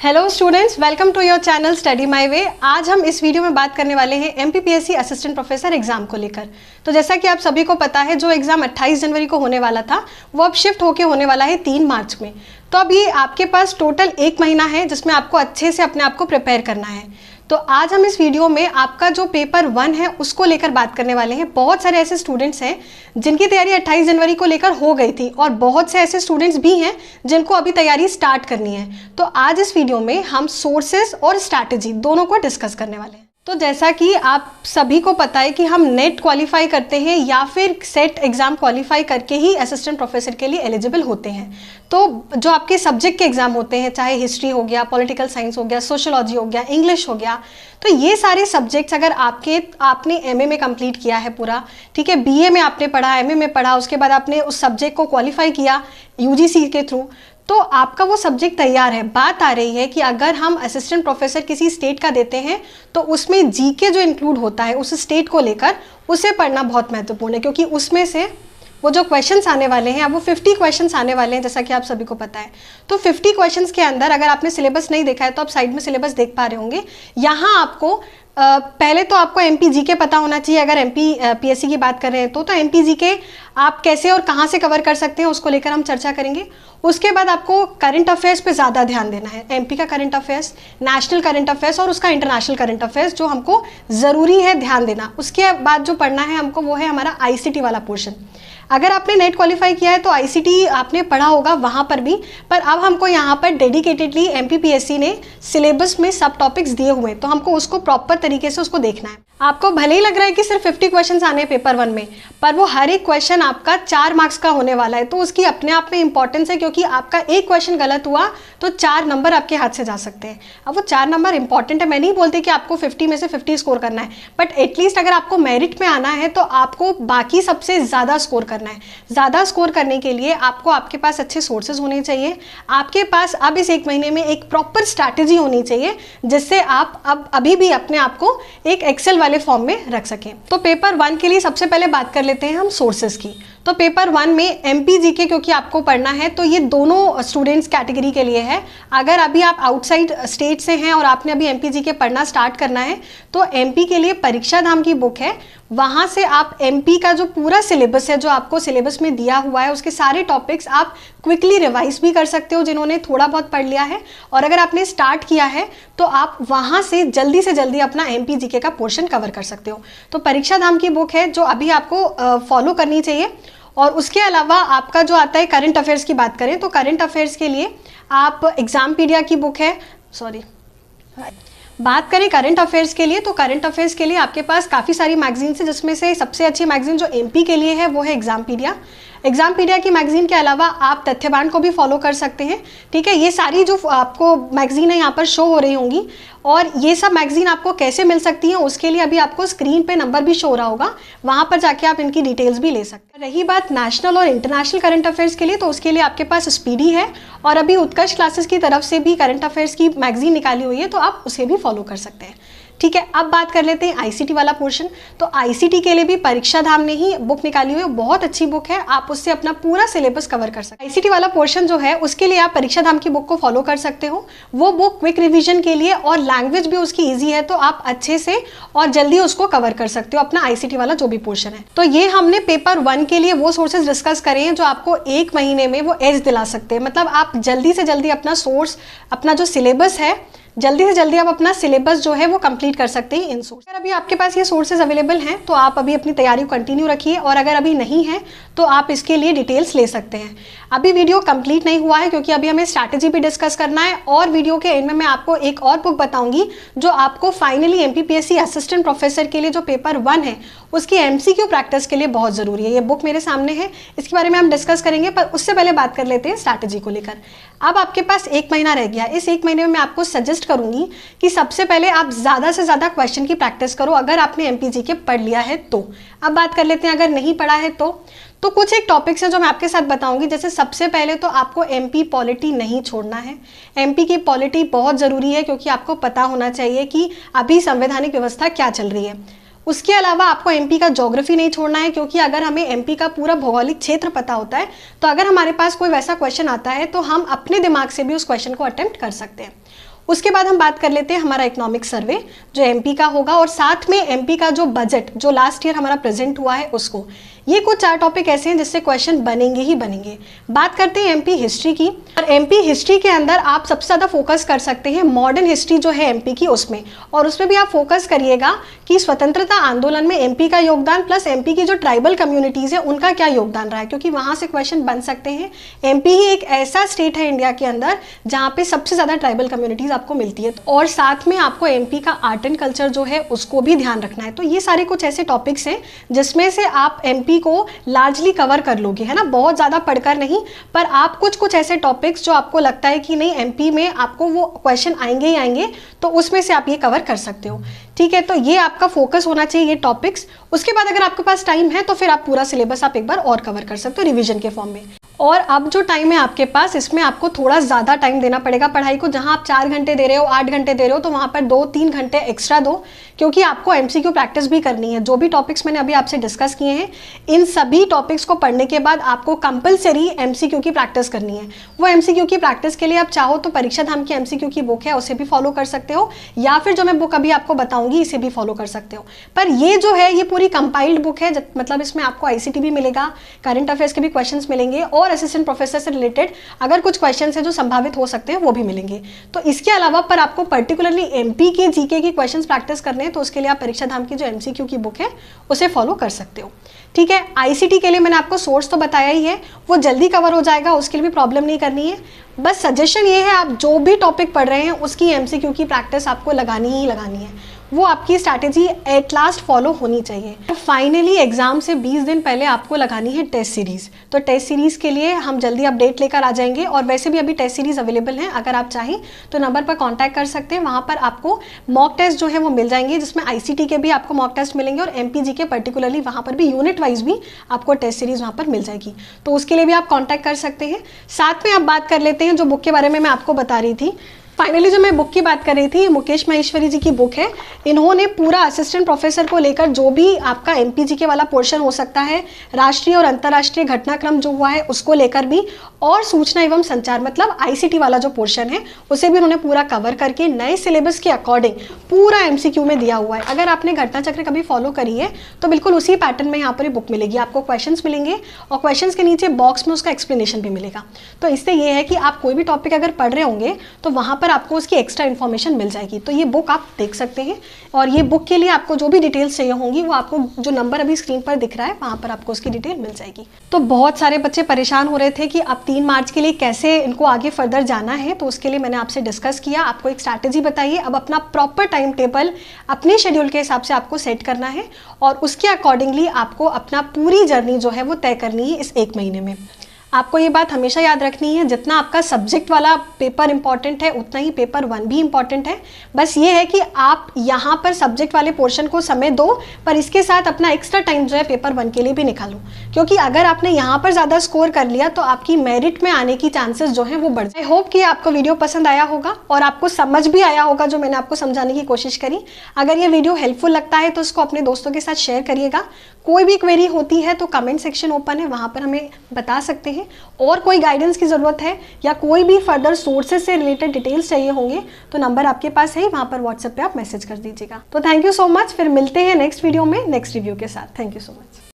Hello students, welcome to your channel study my way. आज हम इस वीडियो में बात करने वाले हैं एमपीपीएससी असिस्टेंट प्रोफेसर एग्जाम को लेकर। तो जैसा कि आप सभी को पता है, जो एग्जाम 28 जनवरी को होने वाला था वो अब शिफ्ट होके होने वाला है 3 मार्च में। तो अब ये आपके पास टोटल 1 महीना है जिसमें आपको अच्छे से अपने आप को प्रिपेयर करना है। तो आज हम इस वीडियो में आपका जो पेपर 1 है उसको लेकर बात करने वाले हैं। बहुत सारे ऐसे स्टूडेंट्स हैं जिनकी तैयारी 28 जनवरी को लेकर हो गई थी और बहुत से ऐसे स्टूडेंट्स भी हैं जिनको अभी तैयारी स्टार्ट करनी है। तो आज इस वीडियो में हम सोर्सेस और स्ट्रैटेजी दोनों को डिस्कस करने वाले हैं। तो जैसा कि आप सभी को पता है कि हम नेट क्वालिफाई करते हैं या फिर सेट एग्ज़ाम क्वालिफाई करके ही असिस्टेंट प्रोफेसर के लिए एलिजिबल होते हैं। तो जो आपके सब्जेक्ट के एग्ज़ाम होते हैं, चाहे हिस्ट्री हो गया, पॉलिटिकल साइंस हो गया, सोशियोलॉजी हो गया, इंग्लिश हो गया, तो ये सारे सब्जेक्ट्स अगर आपने एमए में कंप्लीट किया है पूरा, ठीक है, बीए में आपने पढ़ा, एमए में पढ़ा, उसके बाद आपने उस सब्जेक्ट को क्वालिफाई किया यूजीसी के थ्रू, तो आपका वो सब्जेक्ट तैयार है। बात आ रही है कि अगर हम असिस्टेंट प्रोफेसर किसी स्टेट का देते हैं तो उसमें जीके जो इंक्लूड होता है उस स्टेट को लेकर, उसे पढ़ना बहुत महत्वपूर्ण है, क्योंकि उसमें से वो जो क्वेश्चंस आने वाले हैं, अब वो 50 क्वेश्चंस आने वाले हैं जैसा कि आप सभी को पता है। तो 50 क्वेश्चंस के अंदर अगर आपने सिलेबस नहीं देखा है तो आप साइड में सिलेबस देख पा रहे होंगे। यहाँ आपको पहले तो आपको एमपी जीके पता होना चाहिए। अगर एमपी पीएससी की बात कर रहे हैं तो एमपी जीके आप कैसे और कहाँ से कवर कर सकते हैं उसको लेकर हम चर्चा करेंगे। उसके बाद आपको करंट अफेयर्स पे ज़्यादा ध्यान देना है। एमपी का current affairs, national current affairs और उसका इंटरनेशनल करंट अफेयर्स जो हमको ज़रूरी है ध्यान देना। उसके बाद जो पढ़ना है हमको वो है हमारा आईसीटी वाला पोर्शन। अगर आपने नेट क्वालिफाई किया है तो आईसीटी आपने पढ़ा होगा वहाँ पर भी, पर अब हमको यहाँ पर डेडिकेटेडली एमपीपीएससी ने सिलेबस में सब टॉपिक्स दिए हुए हैं, तो हमको उसको प्रॉपर तरीके से उसको देखना है। आपको भले ही लग रहा है कि सिर्फ 50 क्वेश्चन आने हैं पेपर 1 में, पर वो हर एक क्वेश्चन आपका 4 मार्क्स का होने वाला है। तो उसकी अपने आप में इंपॉर्टेंस है, क्योंकि आपका एक क्वेश्चन गलत हुआ तो 4 नंबर आपके हाथ से जा सकते हैं। अब वो 4 नंबर इंपॉर्टेंट है, मैं नहीं बोलती कि आपको 50 में से 50 स्कोर करना है, बट एटलीस्ट अगर आपको मेरिट में आना है तो आपको बाकी सबसे ज़्यादा स्कोर करना है। ज़्यादा स्कोर करने के लिए आपको आपके पास अच्छे सोर्सेज होने चाहिए। आपके पास अब इस 1 महीने में एक प्रॉपर स्ट्रैटेजी होनी चाहिए जिससे आप अब अभी भी अपने आप को एक एक्सेल वाले फॉर्म में रख सकें। तो पेपर 1 के लिए सबसे पहले बात कर लेते हैं हम सोर्सेज की। तो पेपर 1 में एमपी जीके क्योंकि आपको पढ़ना है, तो ये दोनों स्टूडेंट्स कैटेगरी के लिए है। अगर अभी आप आउटसाइड स्टेट से हैं और आपने अभी एमपी जीके पढ़ना स्टार्ट करना है तो एमपी के लिए परीक्षा धाम की बुक है, वहाँ से आप एमपी का जो पूरा सिलेबस है, जो आपको सिलेबस में दिया हुआ है, उसके सारे टॉपिक्स आप क्विकली रिवाइज भी कर सकते हो जिन्होंने थोड़ा बहुत पढ़ लिया है। और अगर आपने स्टार्ट किया है तो आप वहाँ से जल्दी अपना एमपी जीके का पोर्शन कवर कर सकते हो। तो परीक्षा धाम की बुक है जो अभी आपको फॉलो करनी चाहिए। और उसके अलावा आपका जो आता है करंट अफेयर्स की बात करें तो करंट अफेयर्स के लिए आप एग्जामपीडिया की बुक है, बात करें करंट अफेयर्स के लिए, तो करंट अफेयर्स के लिए आपके पास काफ़ी सारी मैगजीन्स है, जिसमें से सबसे अच्छी मैगजीन जो एमपी के लिए है वो है एग्जामपीडिया। एग्जामपीडिया की मैगजीन के अलावा आप तथ्यबान को भी फॉलो कर सकते हैं, ठीक है। ये सारी जो आपको मैगजीन है यहाँ पर शो हो रही होंगी, और ये सब मैगजीन आपको कैसे मिल सकती हैं उसके लिए अभी आपको स्क्रीन पे नंबर भी शो हो रहा होगा, वहाँ पर जाके आप इनकी डिटेल्स भी ले सकते हैं। रही बात नेशनल और इंटरनेशनल करंट अफेयर्स के लिए, तो उसके लिए आपके पास स्पीडी है और अभी उत्कर्ष क्लासेस की तरफ से भी करंट अफेयर्स की मैगजीन निकाली हुई है, तो आप उसे भी फॉलो कर सकते हैं, ठीक है। अब बात कर लेते हैं आईसीटी वाला पोर्शन। तो आईसीटी के लिए भी परीक्षा धाम ने ही बुक निकाली हुई है, बहुत अच्छी बुक है, आप उससे अपना पूरा सिलेबस कवर कर सकते हैं। आईसीटी वाला पोर्शन जो है उसके लिए आप परीक्षा धाम की बुक को फॉलो कर सकते हो। वो बुक क्विक रिवीजन के लिए और लैंग्वेज भी उसकी ईजी है, तो आप अच्छे से और जल्दी उसको कवर कर सकते हो अपना आईसीटी वाला जो भी पोर्शन है। तो ये हमने पेपर 1 के लिए वो सोर्सेज डिस्कस करे हैं जो आपको 1 महीने में वो एज दिला सकते हैं। मतलब आप जल्दी से जल्दी अपना सोर्स, अपना जो सिलेबस है, जल्दी से जल्दी आप अपना सिलेबस जो है वो कंप्लीट कर सकते हैं इन सोर्स। अगर अभी आपके पास ये सोर्सेज अवेलेबल हैं तो आप अभी अपनी तैयारी को कंटिन्यू रखिए, और अगर अभी नहीं है तो आप इसके लिए डिटेल्स ले सकते हैं। अभी वीडियो कंप्लीट नहीं हुआ है क्योंकि अभी हमें स्ट्रैटेजी भी डिस्कस करना है, और वीडियो के एंड में मैं आपको एक और बुक बताऊंगी जो आपको फाइनली एमपीपीएससी असिस्टेंट प्रोफेसर के लिए जो पेपर 1 है उसकी एमसीक्यू प्रैक्टिस के लिए बहुत ज़रूरी है। ये बुक मेरे सामने है, इसके बारे में हम डिस्कस करेंगे, पर उससे पहले बात कर लेते हैं स्ट्रैटेजी को लेकर। अब आपके पास 1 महीना रह गया। इस 1 महीने में मैं आपको सजेस्ट करूंगी कि सबसे पहले आप ज़्यादा से ज़्यादा क्वेश्चन की प्रैक्टिस करो, अगर आपने एमपी जीके पढ़ लिया है तो। अब बात कर लेते हैं अगर नहीं पढ़ा है तो कुछ एक टॉपिक्स हैं जो मैं आपके साथ बताऊंगी। जैसे सबसे पहले तो आपको एमपी पॉलिटी नहीं छोड़ना है। एमपी की पॉलिटी बहुत ज़रूरी है, क्योंकि आपको पता होना चाहिए कि अभी संवैधानिक व्यवस्था क्या चल रही है। उसके अलावा आपको एमपी का ज्योग्राफी नहीं छोड़ना है, क्योंकि अगर हमें एमपी का पूरा भौगोलिक क्षेत्र पता होता है तो अगर हमारे पास कोई वैसा क्वेश्चन आता है तो हम अपने दिमाग से भी उस क्वेश्चन को अटेम्प्ट कर सकते हैं। उसके बाद हम बात कर लेते हैं हमारा इकोनॉमिक सर्वे जो एमपी का होगा, और साथ में एमपी का जो बजट जो लास्ट ईयर हमारा प्रेजेंट हुआ है उसको। ये कुछ 4 टॉपिक ऐसे हैं जिससे क्वेश्चन बनेंगे ही बनेंगे। बात करते हैं एमपी हिस्ट्री की, और एमपी हिस्ट्री के अंदर आप सबसे ज़्यादा फोकस कर सकते हैं मॉडर्न हिस्ट्री जो है एमपी की उसमें, और उसमें भी आप फोकस करिएगा कि स्वतंत्रता आंदोलन में एमपी का योगदान प्लस एमपी की जो ट्राइबल कम्युनिटीज़ है उनका क्या योगदान रहा है, क्योंकि वहाँ से क्वेश्चन बन सकते हैं। एमपी ही एक ऐसा स्टेट है इंडिया के अंदर जहाँ पे सबसे ज़्यादा ट्राइबल कम्युनिटीज़ आपको मिलती है, और साथ में आपको एमपी का आर्ट एंड कल्चर जो है उसको भी ध्यान रखना है। तो ये सारे कुछ ऐसे टॉपिक्स हैं जिसमें से आप एमपी को लार्जली कवर कर लोगे, है ना, बहुत ज़्यादा पढ़कर नहीं, पर आप कुछ ऐसे टॉपिक्स जो आपको लगता है कि नहीं एमपी में आपको वो क्वेश्चन आएंगे ही आएंगे, तो उसमें से आप ये कवर कर सकते हो। ठीक है, तो ये आपका फोकस होना चाहिए ये टॉपिक्स। उसके बाद अगर आपके पास टाइम है तो फिर आप पूरा सिलेबस आप एक बार और कवर कर सकते हो रिवीजन के फॉर्म में। और अब जो टाइम है आपके पास, इसमें आपको थोड़ा ज़्यादा टाइम देना पड़ेगा पढ़ाई को। जहां आप 4 घंटे दे रहे हो, 8 घंटे दे रहे हो, तो वहां पर 2-3 घंटे एक्स्ट्रा दो, क्योंकि आपको एमसीक्यू प्रैक्टिस भी करनी है। जो भी टॉपिक्स मैंने अभी आपसे डिस्कस किए हैं, इन सभी टॉपिक्स को पढ़ने के बाद आपको कंपलसरी एमसीक्यू की प्रैक्टिस करनी है। वो एमसीक्यू की प्रैक्टिस के लिए आप चाहो तो परीक्षा धाम की एमसीक्यू की बुक है उसे भी फॉलो कर सकते हो, या फिर जो मैं बुक अभी आपको बताऊंगी इसे भी फॉलो कर सकते हो। पर ये जो है ये पूरी कंपाइल्ड बुक है, मतलब इसमें आपको आईसीटी भी मिलेगा, करंट अफेयर्स के भी क्वेश्चंस मिलेंगे, और असिस्टेंट प्रोफेसर से रिलेटेड अगर कुछ क्वेश्चन है जो संभावित हो सकते हैं वो भी मिलेंगे। तो इसके अलावा पर आपको पर्टिकुलरली एमपी के जीके की क्वेश्चंस प्रैक्टिस करने हैं, तो उसके लिए आप परीक्षा धाम की जो एमसीक्यू की बुक है उसे फॉलो कर सकते हो। ठीक है, आईसीटी के लिए मैंने आपको सोर्स तो बताया ही है, वो जल्दी कवर हो जाएगा, उसके लिए भी प्रॉब्लम नहीं करनी है। बस सजेशन ये है, आप जो भी टॉपिक पढ़ रहे हैं उसकी एमसीक्यू की प्रैक्टिस आपको लगानी ही लगानी है, वो आपकी स्ट्रैटेजी एट लास्ट फॉलो होनी चाहिए। फाइनली एग्जाम से 20 दिन पहले आपको लगानी है टेस्ट सीरीज। तो टेस्ट सीरीज के लिए हम जल्दी अपडेट लेकर आ जाएंगे, और वैसे भी अभी टेस्ट सीरीज अवेलेबल है, अगर आप चाहें तो नंबर पर कांटेक्ट कर सकते हैं। वहाँ पर आपको मॉक टेस्ट जो है वो मिल जाएंगे, जिसमें आईसीटी के भी आपको मॉक टेस्ट मिलेंगे, और एमपीजी के पर्टिकुलरली वहाँ पर भी यूनिट वाइज भी आपको टेस्ट सीरीज वहाँ पर मिल जाएगी। तो उसके लिए भी आप कॉन्टैक्ट कर सकते हैं। साथ में आप बात कर लेते हैं जो बुक के बारे में मैं आपको बता रही थी। फाइनली जो मैं बुक की बात कर रही थी, मुकेश माहेश्वरी जी की बुक है। इन्होंने पूरा असिस्टेंट प्रोफेसर को लेकर जो भी आपका एमपीजीके वाला पोर्शन हो सकता है, राष्ट्रीय और अंतर्राष्ट्रीय घटनाक्रम जो हुआ है उसको लेकर भी, और सूचना एवं संचार मतलब आईसीटी वाला जो पोर्शन है उसे भी उन्होंने पूरा कवर करके नए सिलेबस के अकॉर्डिंग पूरा एमसीक्यू में दिया हुआ है। अगर आपने घटना चक्र कभी फॉलो करी है तो बिल्कुल उसी पैटर्न में यहाँ पर बुक मिलेगी, आपको क्वेश्चंस मिलेंगे, और क्वेश्चंस के नीचे बॉक्स में उसका एक्सप्लेनेशन भी मिलेगा। तो इससे ये है कि आप कोई भी टॉपिक अगर पढ़ रहे होंगे तो वहाँ पर आपको उसकी एक्स्ट्रा इन्फॉर्मेशन मिल जाएगी। तो ये बुक आप देख सकते हैं, और ये बुक के लिए आपको जो भी डिटेल्स चाहिए होंगी वो आपको जो नंबर अभी स्क्रीन पर दिख रहा है वहाँ पर आपको उसकी डिटेल मिल जाएगी। तो बहुत सारे बच्चे परेशान हो रहे थे कि अब 3 मार्च के लिए कैसे इनको आगे फर्दर जाना है, तो उसके लिए मैंने आपसे डिस्कस किया, आपको एक स्ट्रैटेजी बताइए। अब अपना प्रॉपर टाइम टेबल अपने शेड्यूल के हिसाब से आपको सेट करना है, और उसके अकॉर्डिंगली आपको अपना पूरी जर्नी जो है वो तय करनी है इस 1 महीने में। आपको ये बात हमेशा याद रखनी है, जितना आपका सब्जेक्ट वाला पेपर इंपॉर्टेंट है उतना ही पेपर 1 भी इंपॉर्टेंट है। बस ये है कि आप यहाँ पर सब्जेक्ट वाले पोर्शन को समय दो, पर इसके साथ अपना एक्स्ट्रा टाइम जो है पेपर 1 के लिए भी निकालो, क्योंकि अगर आपने यहाँ पर ज़्यादा स्कोर कर लिया तो आपकी मेरिट में आने की चांसेस जो है वो बढ़ जाए। आई होप कि आपको वीडियो पसंद आया होगा और आपको समझ भी आया होगा जो मैंने आपको समझाने की कोशिश करी। अगर ये वीडियो हेल्पफुल लगता है तो इसको अपने दोस्तों के साथ शेयर करिएगा। कोई भी क्वेरी होती है तो कमेंट सेक्शन ओपन है, वहाँ पर हमें बता सकते हैं, और कोई गाइडेंस की ज़रूरत है या कोई भी फर्दर सोर्सेज से रिलेटेड डिटेल्स चाहिए होंगे तो नंबर आपके पास है, वहाँ पर व्हाट्सएप पे आप मैसेज कर दीजिएगा। तो थैंक यू सो मच, फिर मिलते हैं नेक्स्ट वीडियो में नेक्स्ट रिव्यू के साथ। Thank you so much.